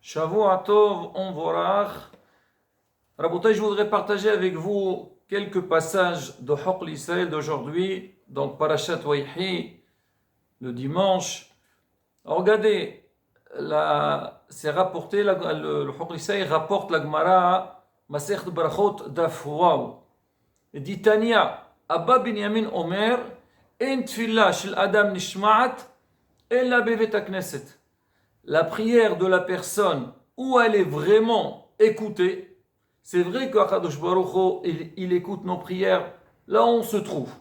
Shavua Tov Onvorach. Rabotai, je voudrais partager avec vous quelques passages de Haqq l'Israël d'aujourd'hui, donc Parashat Wayhi, le dimanche. Alors, regardez, c'est rapporté, le Haqq l'Israël rapporte la Gemara, Masechet Brachot Daf Waw. Il dit Tania, Abba Binyamin Omer, En Tfillah Shel Adam Nishma'at, Ella Bevet HaKnesset. La prière de la personne où elle est vraiment écoutée, c'est vrai qu'Akadosh Baruch Hu, il écoute nos prières là où on se trouve.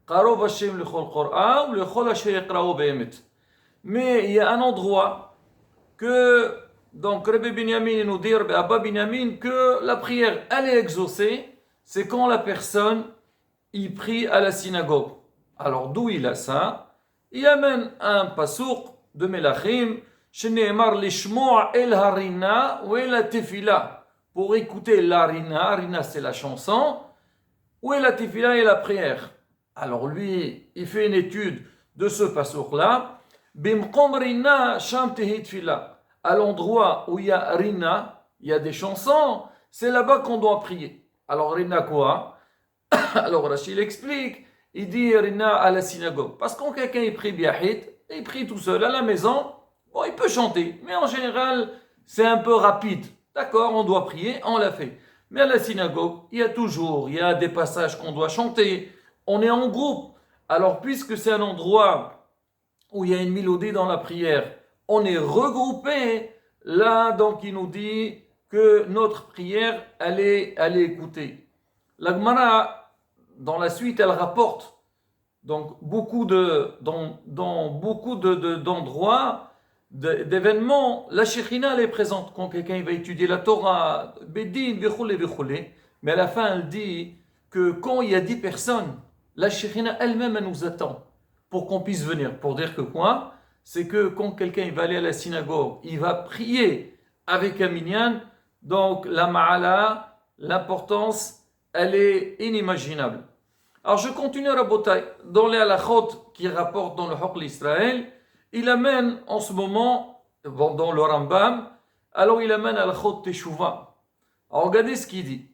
Qarov Hashem lechol Qur'an ou lechol asher yaqra'u be'emet. Mais il y a un endroit que, donc Rabbi Binyamin nous dit, Abba Binyamin, que la prière elle est exaucée, c'est quand la personne y prie à la synagogue. Alors d'où il a ça? Il amène un pasouk de Melachim, Sheneemar lishmo'a el harina ou el tefila, pour écouter la harina c'est la chanson, ou la tefila et la prière. Alors lui, il fait une étude de ce pasouk-là, Bimqom rina sham tehi tefila, à l'endroit où il y a rina, il y a des chansons, c'est là-bas qu'on doit prier. Alors rina quoi? Alors Rachid explique, il dit rina à la synagogue, parce que quand quelqu'un il prie biahit, il prie tout seul à la maison. Bon, il peut chanter, mais en général, c'est un peu rapide. D'accord, on doit prier, on l'a fait. Mais à la synagogue, il y a des passages qu'on doit chanter. On est en groupe. Alors, puisque c'est un endroit où il y a une mélodie dans la prière, on est regroupé. Là, donc, il nous dit que notre prière, elle est écoutée. La Gemara, dans la suite, elle rapporte donc dans beaucoup d'endroits, d'événements, la Shekhina elle est présente quand quelqu'un va étudier la Torah, Bedin, Bichoulé, mais à la fin elle dit que quand il y a 10 personnes, la Shekhina elle-même elle nous attend pour qu'on puisse venir. Pour dire que quoi? C'est que quand quelqu'un va aller à la synagogue, il va prier avec un minyan, donc la ma'ala, l'importance, elle est inimaginable. Alors je continue à Rabotai, dans les halachot qui rapportent dans le Haqq l'Israël, il amène en ce moment, dans le Rambam, alors il amène halachot Teshuvah. Alors regardez ce qu'il dit.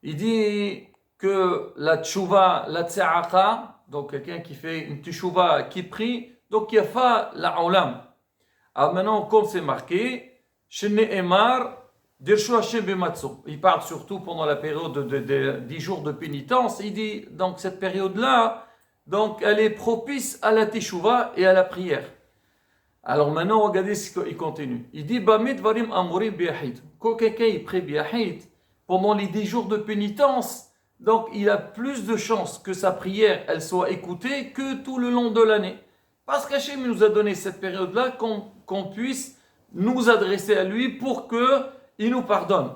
Il dit que la Teshuvah, la Tse'aqa, donc quelqu'un qui fait une Teshuvah, qui prie, donc yafa la Olam. Alors maintenant, comme c'est marqué, Shene Emar, il parle surtout pendant la période de 10 jours de pénitence. Il dit, donc cette période-là, donc elle est propice à la teshuva et à la prière. Alors maintenant, regardez ce qu'il continue. Il dit, quand quelqu'un prie biahid, pendant les 10 jours de pénitence, donc il a plus de chances que sa prière, elle soit écoutée que tout le long de l'année. Parce qu'Hachem nous a donné cette période-là qu'on puisse nous adresser à lui pour que il nous pardonne.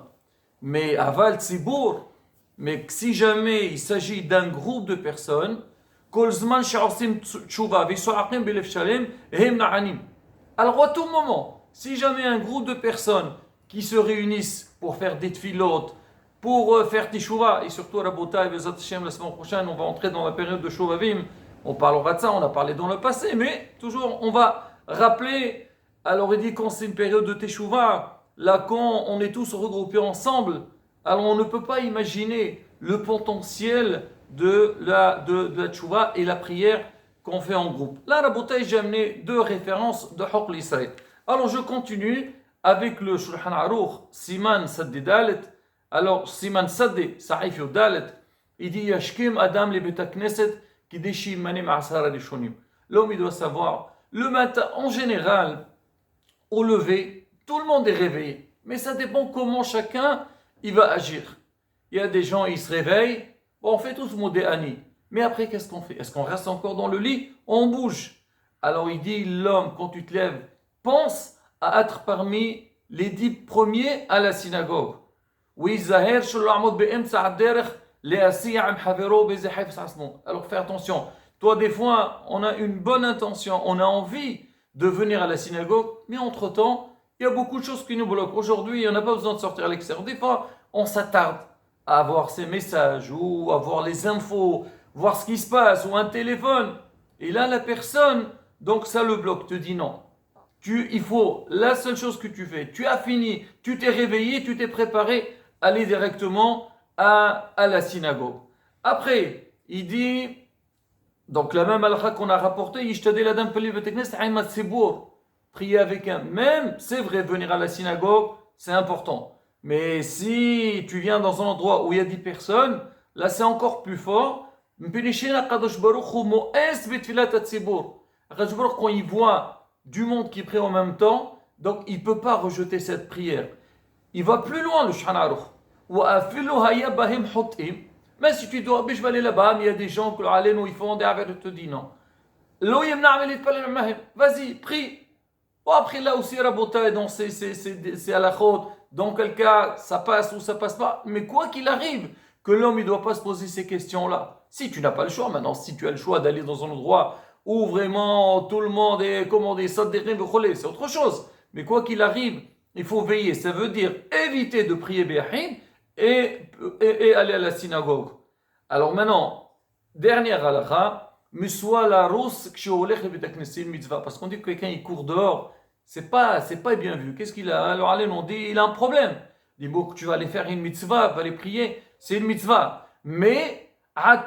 Mais aval tzibour, mais si jamais il s'agit d'un groupe de personnes, alors à tout moment, si jamais un groupe de personnes qui se réunissent pour faire des tfilotes, pour faire teshuva, et surtout à Rabotai, la semaine prochaine, on va entrer dans la période de Shovavim, on parlera de ça, on a parlé dans le passé, mais toujours on va rappeler, alors il dit quand c'est une période de teshuva, là, quand on est tous regroupés ensemble, alors on ne peut pas imaginer le potentiel de la tchouva et la prière qu'on fait en groupe. Là, Rabotai, j'ai amené 2 références de Haqq l'Israël. Alors, je continue avec le Shulchan Aruch, Siman Saddi Dalet. Alors, Siman Saddi, Sa'if Dalet, il dit Yashkim Adam le Beta Knesset, Kideshi Manim Asara Rishonim. L'homme, il doit savoir, le matin, en général, au lever, tout le monde est réveillé, mais ça dépend comment chacun il va agir. Il y a des gens, ils se réveillent, bon, on fait tous modéani, mais après qu'est-ce qu'on fait? Est-ce qu'on reste encore dans le lit? On bouge. Alors il dit, l'homme, quand tu te lèves, pense à être parmi les 10 premiers à la synagogue. Alors fais attention, toi des fois, on a une bonne intention, on a envie de venir à la synagogue, mais entre-temps, il y a beaucoup de choses qui nous bloquent. Aujourd'hui, on n'a pas besoin de sortir à l'extérieur. Des fois, on s'attarde à voir ces messages ou à voir les infos, voir ce qui se passe ou un téléphone. Et là, la personne, donc ça le bloque, te dit non. La seule chose que tu fais, tu as fini, tu t'es réveillé, tu t'es préparé, aller directement à la synagogue. Après, il dit, donc la même halakha qu'on a rapporté, prier avec un. Même, c'est vrai, venir à la synagogue, c'est important. Mais si tu viens dans un endroit où il y a 10 personnes, là c'est encore plus fort. Quand il voit du monde qui prie en même temps, donc il ne peut pas rejeter cette prière. Il va plus loin, le Shulchan Aruch. Mais si tu dois, je vais aller là-bas, mais il y a des gens qui ils font des affaires, te dis non. Vas-y, prie. Bon, après là aussi, Rabotai, donc c'est à la chôte. Dans quel cas, ça passe ou ça passe pas. Mais quoi qu'il arrive, que l'homme ne doit pas se poser ces questions-là. Si tu n'as pas le choix, maintenant, si tu as le choix d'aller dans un endroit où vraiment tout le monde est commandé, ça c'est autre chose. Mais quoi qu'il arrive, il faut veiller. Ça veut dire éviter de prier Béhin et aller à la synagogue. Alors maintenant, dernière halakha. Miswa la rousse mitzvah. Parce qu'on dit que quelqu'un il court dehors, c'est pas bien vu. Qu'est-ce qu'il a? Alors allez, on dit il a un problème. Il dit bon, que tu vas aller faire une mitzvah, va aller prier, c'est une mitzvah. Mais quand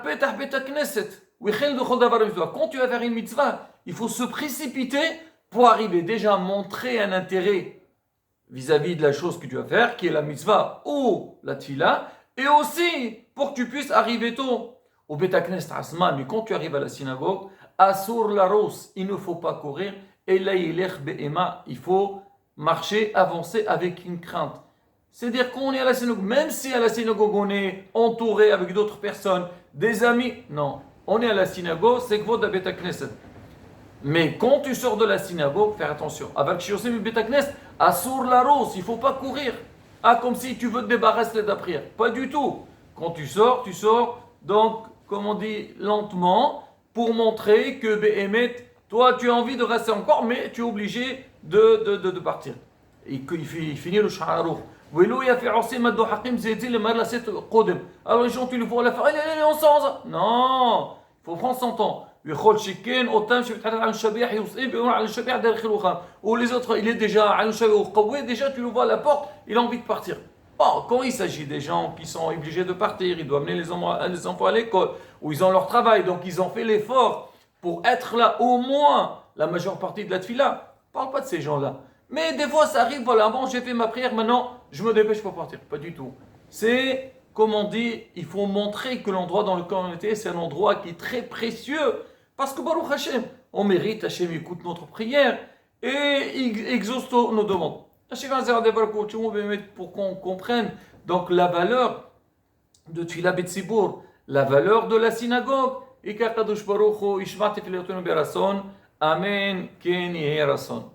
tu vas faire une mitzvah, il faut se précipiter pour arriver déjà à montrer un intérêt vis-à-vis de la chose que tu vas faire, qui est la mitzvah ou la tfila, et aussi pour que tu puisses arriver tôt. Au Betaknes Asma, mais quand tu arrives à la synagogue, Asur la rose, il ne faut pas courir, et là il faut marcher, avancer avec une crainte. C'est-à-dire qu'on est à la synagogue, même si à la synagogue on est entouré avec d'autres personnes, des amis, non, on est à la synagogue, c'est que votre Betaknes. Mais quand tu sors de la synagogue, faire attention. Avec Shiosem Betaknes, Asur la rose, il ne faut pas courir. Ah, comme si tu veux te débarrasser de la prière. Pas du tout. Quand tu sors, donc, comme on dit, lentement, pour montrer que Béhémet, toi tu as envie de rester encore, mais tu es obligé de partir. Et il finit le Shulchan Aruch. Alors les gens, tu le vois à la fin, allez, on s'en. Non, il faut prendre son temps. Ou les autres, il est déjà, déjà tu le vois à la porte, il a envie de partir. Bon, quand il s'agit des gens qui sont obligés de partir, ils doivent amener les enfants à l'école, ou ils ont leur travail, donc ils ont fait l'effort pour être là au moins la majeure partie de la tfila. Parle pas de ces gens-là. Mais des fois ça arrive, voilà, bon j'ai fait ma prière, maintenant je me dépêche pour partir. Pas du tout. C'est, comme on dit, il faut montrer que l'endroit dans lequel on était, c'est un endroit qui est très précieux. Parce que Baruch Hashem, on mérite, Hashem écoute notre prière et il exauce nos demandes. Pour qu'on comprenne donc la valeur de Tfila Betzibur, la valeur de la synagogue, et qu'Akadosh Baruch Hu Ishma Tefilotenu Berason, Amen, Ken Yehi Rason.